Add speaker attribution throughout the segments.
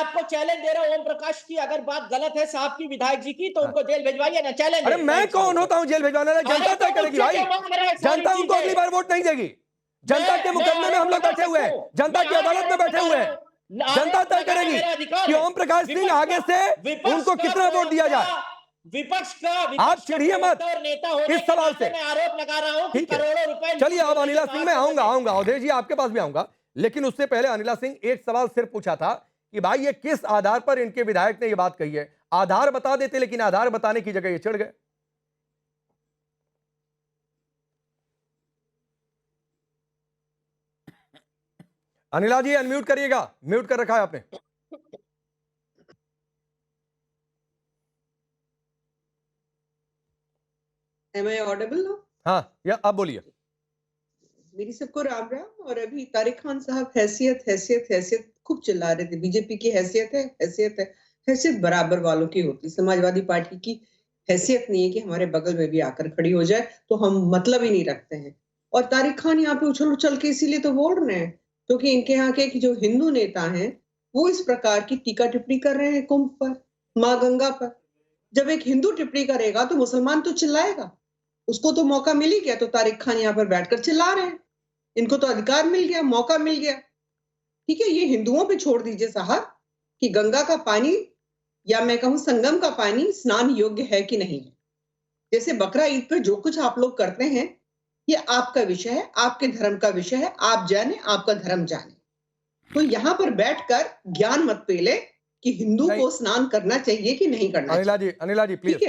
Speaker 1: आपको चैलेंज दे रहा हूं ओम प्रकाश की, अगर बात गलत है साहब की विधायक जी की, तो उनको जेल भिजवाइए ना, चैलेंज।
Speaker 2: अरे मैं कौन होता हूं जेल भिजवाने वाला? जनता तय करेगी भाई, जनता उनको अगली बार वोट नहीं देगी। जनता के मुकदमे में हम लोग बैठे हुए हैं, जनता की अदालत में बैठे हुए हैं, जनता तय करेगी कि ओम प्रकाश सिंह आगे से उनको कितना वोट दिया जाए।
Speaker 1: विपक्ष का
Speaker 2: आप चिढ़िए मत
Speaker 1: नेता होने
Speaker 2: इस सवाल से,
Speaker 1: मैं आरोप लगा रहा हूं कि
Speaker 2: ठीक है?
Speaker 1: करोड़ों रुपए।
Speaker 2: चलिए अब अनिला सिंह में आऊंगा अवधेश जी आपके पास भी आऊंगा, लेकिन उससे पहले अनिला सिंह एक सवाल सिर्फ पूछा था कि भाई ये किस आधार पर इनके विधायक ने ये बात कही है? आधार बता देते, लेकिन आधार बताने की जगह ये चिढ़ गए। अनिला जी अनम्यूट करिएगा, म्यूट कर रखा है आपने।
Speaker 3: Am I audible now?
Speaker 2: हाँ, या अब बोलिए।
Speaker 3: मेरी सबको राम राम। और अभी तारिक खान साहब हैसियत हैसियत हैसियत खूब चिल्ला रहे थे। बीजेपी की हैसियत है, हैसियत है, हैसियत बराबर वालों की होती। समाजवादी पार्टी की हैसियत नहीं है कि हमारे बगल में भी आकर खड़ी हो जाए, तो हम मतलब ही नहीं रखते हैं। और तारिक खान यहाँ पे उछल उछल के इसीलिए तो बोल रहे हैं क्योंकि इनके यहाँ के जो हिंदू नेता हैं वो इस प्रकार की टीका टिप्पणी कर रहे हैं कुंभ पर, माँ गंगा पर। जब एक हिंदू टिप्पणी करेगा तो मुसलमान तो चिल्लाएगा, उसको तो मौका मिल ही गया, तो तारिक खान यहाँ पर बैठकर चिल्ला रहे हैं। इनको तो अधिकार मिल गया, मौका मिल गया। ठीक है, ये हिंदुओं पे छोड़ दीजिए साहब कि गंगा का पानी या मैं कहूं संगम का पानी स्नान योग्य है कि नहीं। जैसे बकरा ईद पर जो कुछ आप लोग करते हैं ये आपका विषय है, आपके धर्म का विषय है, आप जाने, आपका धर्म जाने। तो यहाँ पर बैठकर ज्ञान मत पेले कि हिंदू को स्नान करना चाहिए कि नहीं करना चाहिए।
Speaker 2: अनिला जी प्लीज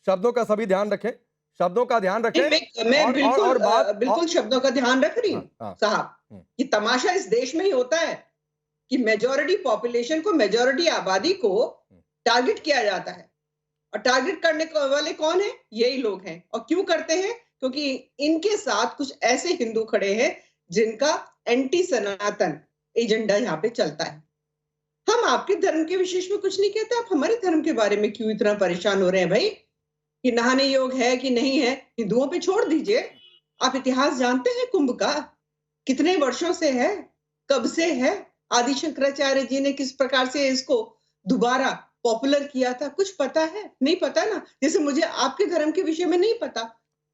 Speaker 2: शब्दों का सभी ध्यान रखें, शब्दों का ध्यान रखें।
Speaker 3: मैं बिल्कुल शब्दों का ध्यान रख रही हूँ साहब। ये तमाशा इस देश में ही होता है कि मेजॉरिटी पॉपुलेशन को, मेजॉरिटी आबादी को टारगेट किया जाता है। और टारगेट करने वाले कौन है? यही लोग हैं। और क्यों करते हैं? क्योंकि इनके साथ कुछ ऐसे हिंदू खड़े हैं जिनका एंटी सनातन एजेंडा यहाँ पे चलता है। हम आपके धर्म के विशेष में कुछ नहीं कहते, आप हमारे धर्म के बारे में क्यों इतना परेशान हो रहे हैं भाई? कि नहाने योग है कि नहीं है, हिंदुओं पे छोड़ दीजिए। आप इतिहास जानते हैं कुंभ का? कितने वर्षों से है, कब से है? आदि शंकराचार्य जी ने किस प्रकार से इसको दोबारा पॉपुलर किया था, कुछ पता है? नहीं पता ना। जैसे मुझे आपके धर्म के विषय में नहीं पता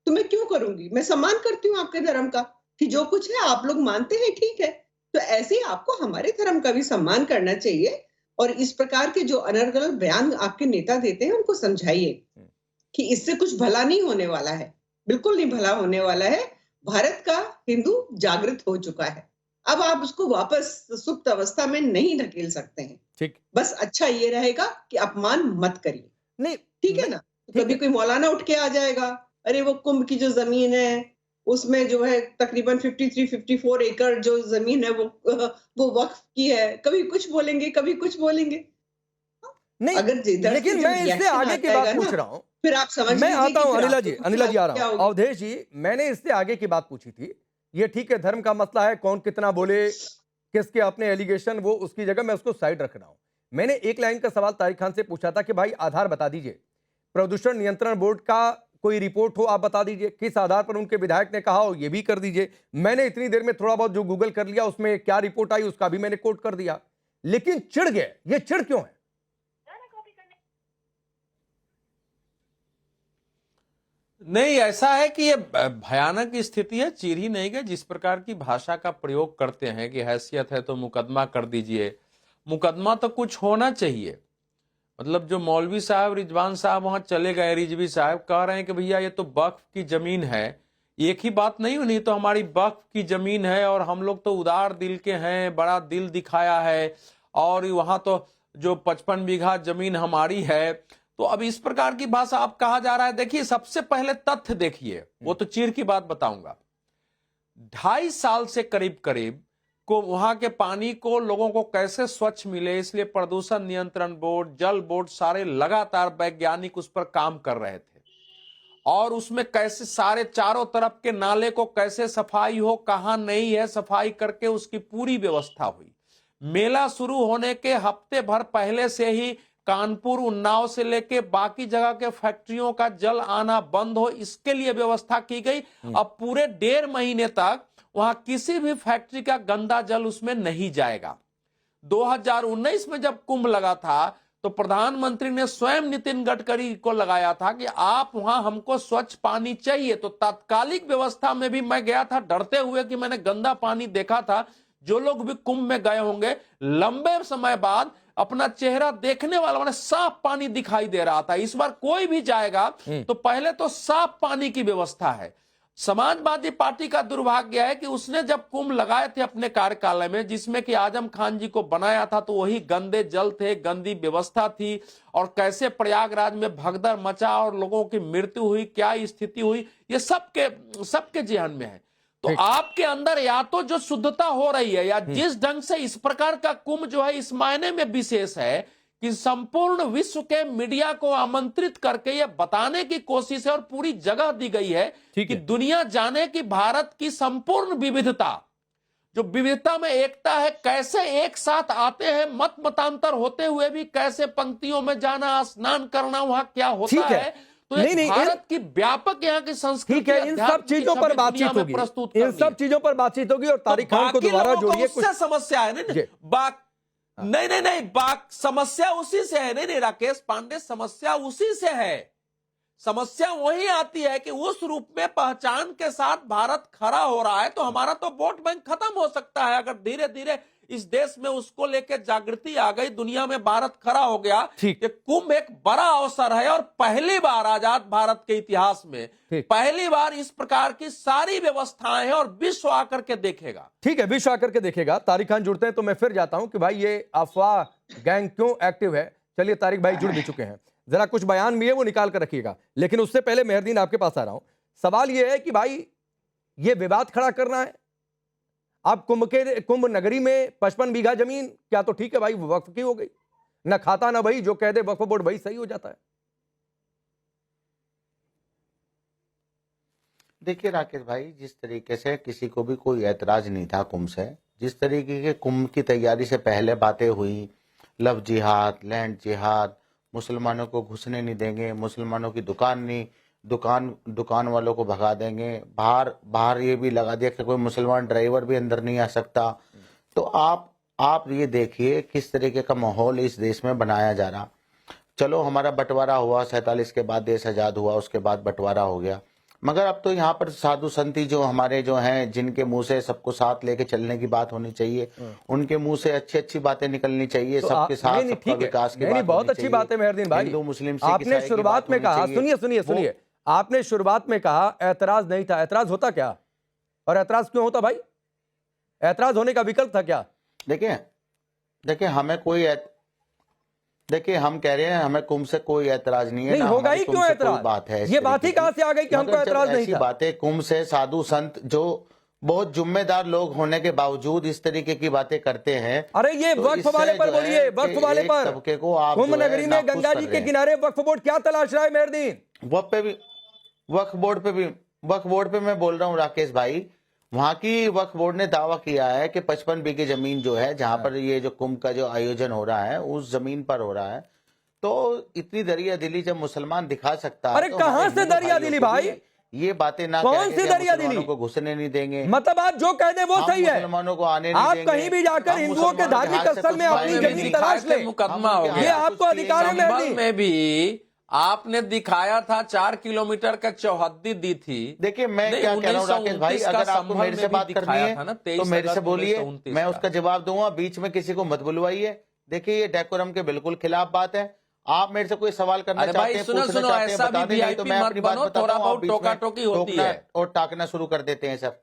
Speaker 3: तो मैं क्यों करूंगी? मैं सम्मान करती हूँ आपके धर्म का कि जो कुछ है आप लोग मानते हैं, ठीक है। तो ऐसे ही आपको हमारे धर्म का भी सम्मान करना चाहिए। और इस प्रकार के जो अनर्गल बयान आपके नेता देते हैं उनको समझाइए कि इससे कुछ भला नहीं होने वाला है, बिल्कुल नहीं भला होने वाला है। भारत का हिंदू जागृत हो चुका है, अब आप उसको वापस सुप्त अवस्था में नहीं ढकेल सकते हैं।
Speaker 2: ठीक,
Speaker 3: बस अच्छा ये रहेगा कि अपमान मत करिए।
Speaker 2: नहीं,
Speaker 3: ठीक है ना? कभी कोई मौलाना उठ के आ जाएगा, अरे वो कुंभ की जो जमीन है उसमें जो है तकरीबन 53-54 एकड़ जो जमीन है वो वक्फ की है। कभी कुछ बोलेंगे, कभी कुछ बोलेंगे।
Speaker 2: नहीं, लेकिन मैं इससे आगे की बात पूछ रहा हूं,
Speaker 3: फिर आप समझ लीजिए।
Speaker 2: मैं आता हूं अनिला जी आ रहा हूं। अवधेश जी, मैंने इससे आगे की बात पूछी थी। ये ठीक है, धर्म का मसला है, कौन कितना बोले, किसके अपने एलिगेशन, वो उसकी जगह मैं उसको साइड रख रहा हूं। मैंने एक लाइन का सवाल तारिक खान से पूछा था कि भाई आधार बता दीजिए, प्रदूषण नियंत्रण बोर्ड का कोई रिपोर्ट हो आप बता दीजिए, किस आधार पर उनके विधायक ने कहा हो ये भी कर दीजिए। मैंने इतनी देर में थोड़ा बहुत जो गूगल कर लिया उसमें क्या रिपोर्ट आई उसका भी मैंने कोट कर दिया। लेकिन चिढ़ गए, ये चिढ़ क्यों है?
Speaker 4: नहीं, ऐसा है कि ये भयानक स्थिति है, चिढ़ ही नहीं गए। जिस प्रकार की भाषा का प्रयोग करते हैं कि हैसियत है तो मुकदमा कर दीजिए, मुकदमा तो कुछ होना चाहिए। मतलब जो मौलवी साहब रिजवान साहब वहां चले गए, रिजवी साहब कह रहे हैं कि भैया ये तो वक्फ की जमीन है। एक ही बात नहीं हुई, तो हमारी वक्फ की जमीन है और हम लोग तो उदार दिल के हैं, बड़ा दिल दिखाया है और वहां तो जो 55 बीघा जमीन हमारी है। तो अब इस प्रकार की भाषा आप कहा जा रहा है। देखिए, सबसे पहले तथ्य देखिए, वो तो चीर की बात बताऊंगा। 2.5 साल से करीब को वहां के पानी को लोगों को कैसे स्वच्छ मिले, इसलिए प्रदूषण नियंत्रण बोर्ड, जल बोर्ड सारे लगातार वैज्ञानिक उस पर काम कर रहे थे। और उसमें कैसे सारे चारों तरफ के नाले को कैसे सफाई हो, कहां नहीं है, सफाई करके उसकी पूरी व्यवस्था हुई। मेला शुरू होने के हफ्ते भर पहले से ही कानपुर, उन्नाव से लेके बाकी जगह के फैक्ट्रियों का जल आना बंद हो, इसके लिए व्यवस्था की गई। अब पूरे 1.5 महीने तक वहां किसी भी फैक्ट्री का गंदा जल उसमें नहीं जाएगा। 2019 में जब कुंभ लगा था तो प्रधानमंत्री ने स्वयं नितिन गडकरी को लगाया था कि आप वहां हमको स्वच्छ पानी चाहिए। तो तात्कालिक व्यवस्था में भी मैं गया था डरते हुए कि मैंने गंदा पानी देखा था। जो लोग भी कुंभ में गए होंगे लंबे समय बाद अपना चेहरा देखने वाला माने साफ पानी दिखाई दे रहा था। इस बार कोई भी जाएगा तो पहले तो साफ पानी की व्यवस्था है। समाजवादी पार्टी का दुर्भाग्य है कि उसने जब कुंभ लगाए थे अपने कार्यकाल में, जिसमें कि आजम खान जी को बनाया था, तो वही गंदे जल थे, गंदी व्यवस्था थी और कैसे प्रयागराज में भगदड़ मचा और लोगों की मृत्यु हुई, क्या स्थिति हुई, ये सबके जेहन में है। तो आपके अंदर या तो जो शुद्धता हो रही है या जिस ढंग से इस प्रकार का कुंभ जो है इस मायने में विशेष है कि संपूर्ण विश्व के मीडिया को आमंत्रित करके यह बताने की कोशिश है और पूरी जगह दी गई है कि दुनिया जाने कि भारत की संपूर्ण विविधता, जो विविधता में एकता है, कैसे एक साथ आते हैं, मत मतांतर होते हुए भी कैसे पंक्तियों में जाना, स्नान करना, वहां क्या होता है। तो नहीं, भारत की व्यापक यहाँ की संस्कृति,
Speaker 2: इन सब चीजों पर बातचीत होगी, इन सब चीजों पर बातचीत होगी और तारिक खान को दोबारा जोड़िए।
Speaker 4: उससे समस्या है नहीं, समस्या उसी से है। नहीं राकेश पांडे, समस्या उसी से है। समस्या वही आती है कि उस रूप में पहचान के साथ भारत खड़ा हो रहा है तो हमारा तो वोट बैंक खत्म हो सकता है अगर धीरे धीरे इस देश में उसको लेकर जागृति आ गई, दुनिया में भारत खड़ा हो गया। कि कुंभ एक बड़ा अवसर है और पहली बार आजाद भारत के इतिहास में पहली बार इस प्रकार की सारी व्यवस्थाएं हैं और विश्व आकर के देखेगा।
Speaker 2: ठीक है, विश्व आकर के देखेगा। तारिक खान जुड़ते हैं तो मैं फिर जाता हूं कि भाई ये अफवाह गैंग क्यों एक्टिव है। चलिए तारिक भाई जुड़ भी चुके हैं, जरा कुछ बयान भी है वो निकाल कर रखिएगा। लेकिन उससे पहले मेहरदीन आपके पास आ रहा हूं। सवाल यह है कि भाई ये विवाद खड़ा करना है। अब कुंभ नगरी में 55 बीघा जमीन क्या तो ठीक है भाई, वक्फ की हो गई, ना खाता ना भाई, जो कह दे वक्फ बोर्ड भाई सही हो जाता है।
Speaker 5: देखिए राकेश भाई, जिस तरीके से किसी को भी कोई ऐतराज नहीं था कुंभ से, जिस तरीके के कुंभ की तैयारी से पहले बातें हुई, लव जिहाद, लैंड जिहाद, मुसलमानों को घुसने नहीं देंगे, मुसलमानों की दुकान वालों को भगा देंगे, बाहर ये भी लगा दिया कि कोई मुसलमान ड्राइवर भी अंदर नहीं आ सकता। तो आप ये देखिए किस तरीके का माहौल इस देश में बनाया जा रहा। चलो हमारा बंटवारा हुआ, 47 के बाद देश आजाद हुआ, उसके बाद बंटवारा हो गया, मगर अब तो यहाँ पर साधु संती जो हमारे जो हैं, जिनके मुंह से सबको साथ लेके चलने की बात होनी चाहिए, उनके मुंह से अच्छी बातें निकलनी चाहिए, सबके साथ सबका विकास की बात।
Speaker 2: बहुत अच्छी बात है मेहरदीन भाई।
Speaker 5: हिंदू मुस्लिम
Speaker 2: आपने शुरुआत में कहा, सुनिए, आपने शुरुआत में कहा ऐतराज नहीं था। ऐतराज होता क्या और ऐतराज क्यों होता भाई? ऐतराज होने का विकल्प था क्या?
Speaker 5: देखिए हमें हम कह रहे हैं हमें कुंभ से कोई ऐतराज नहीं है।
Speaker 2: नहीं होगा ही क्यों ऐतराज?
Speaker 5: बात है
Speaker 2: ये बात ही कहां से आ गई कि हमको ऐतराज नहीं था?
Speaker 5: बातें कुंभ से साधु संत जो बहुत जिम्मेदार लोग होने के बावजूद इस तरीके की बातें करते हैं।
Speaker 2: अरे ये वक्फ वाले पर बोलिए, वक्फ वाले पर। कुंभ नगरी में गंगा जी के किनारे वक्फ बोर्ड क्या तलाश रहा है मेहरदीन?
Speaker 5: वक्फ बोर्ड पे मैं बोल रहा हूँ राकेश भाई, वहां की वक्फ बोर्ड ने दावा किया है कि 55 बीघे जमीन जो है, जहां पर ये जो कुंभ का जो आयोजन हो रहा है उस जमीन पर हो रहा है। तो इतनी दरिया दिली जब मुसलमान दिखा सकता है,
Speaker 2: अरे कहां से दरिया दिली भाई?
Speaker 5: ये बातें ना
Speaker 2: कौन सी दरिया दिली
Speaker 5: को घुसने नहीं देंगे,
Speaker 2: मतलब आप जो कह दे वो सही है।
Speaker 5: मुसलमानों को आने नहीं
Speaker 2: आप
Speaker 5: देंगे।
Speaker 2: कहीं भी जाकर हिंदुओं के धार्मिक स्थल में अपनी जमीन तलाश ले,
Speaker 4: मुकदमा हो गया।
Speaker 2: ये आपको अधिकार है मेहरदीन।
Speaker 4: में भी आपने दिखाया था 4 किलोमीटर का चौहद्दी दी थी।
Speaker 5: देखिए मैं क्या कह रहा हूँ राकेश भाई, अगर आपको मेरे से बात करनी है तो मेरे से बोलिए, मैं उसका जवाब दूंगा। बीच में किसी को मत बुलवाइए। देखिए ये डेकोरम के बिल्कुल खिलाफ बात है। आप मेरे से कोई सवाल करना चाहते हैं, पूछना चाहते हैं, बता दें, नहीं तो मैं अपनी बात बताता हूँ, आप बीच में टोकना और टाकना शुरू कर देते हैं सर।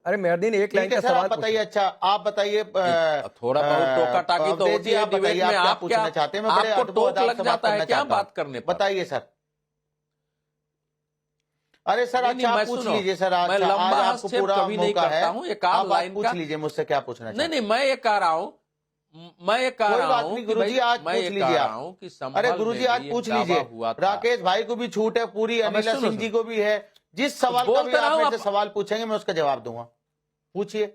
Speaker 2: अरे मेहरदीन एक लाइन का सवाल
Speaker 5: बताइए। अच्छा आप बताइए,
Speaker 4: थोड़ा बहुत टोका टाकी तो होती है डिबेट में। आप
Speaker 5: पूछना चाहते हैं? मैं
Speaker 4: आपको टोक लग जाता है क्या बात करने पर?
Speaker 5: बताइए सर। अरे सर अच्छा आप पूछ लीजिए सर।
Speaker 4: मैं लंबा आपको पूरा
Speaker 5: कभी नहीं
Speaker 4: करता हूँ, एक आध लाइन
Speaker 5: पूछ लीजिए मुझसे क्या पूछना चाहते हैं।
Speaker 4: नहीं मैं ये कह रहा हूँ
Speaker 5: गुरुजी आज पूछ लीजिए आप। अरे गुरुजी आज पूछ लीजिए। राकेश भाई को भी छूट है पूरी, अनिला सिंह जी को भी है। जिस सवाल का भी आप मेरे से सवाल पूछेंगे मैं उसका जवाब दूंगा। पूछिए।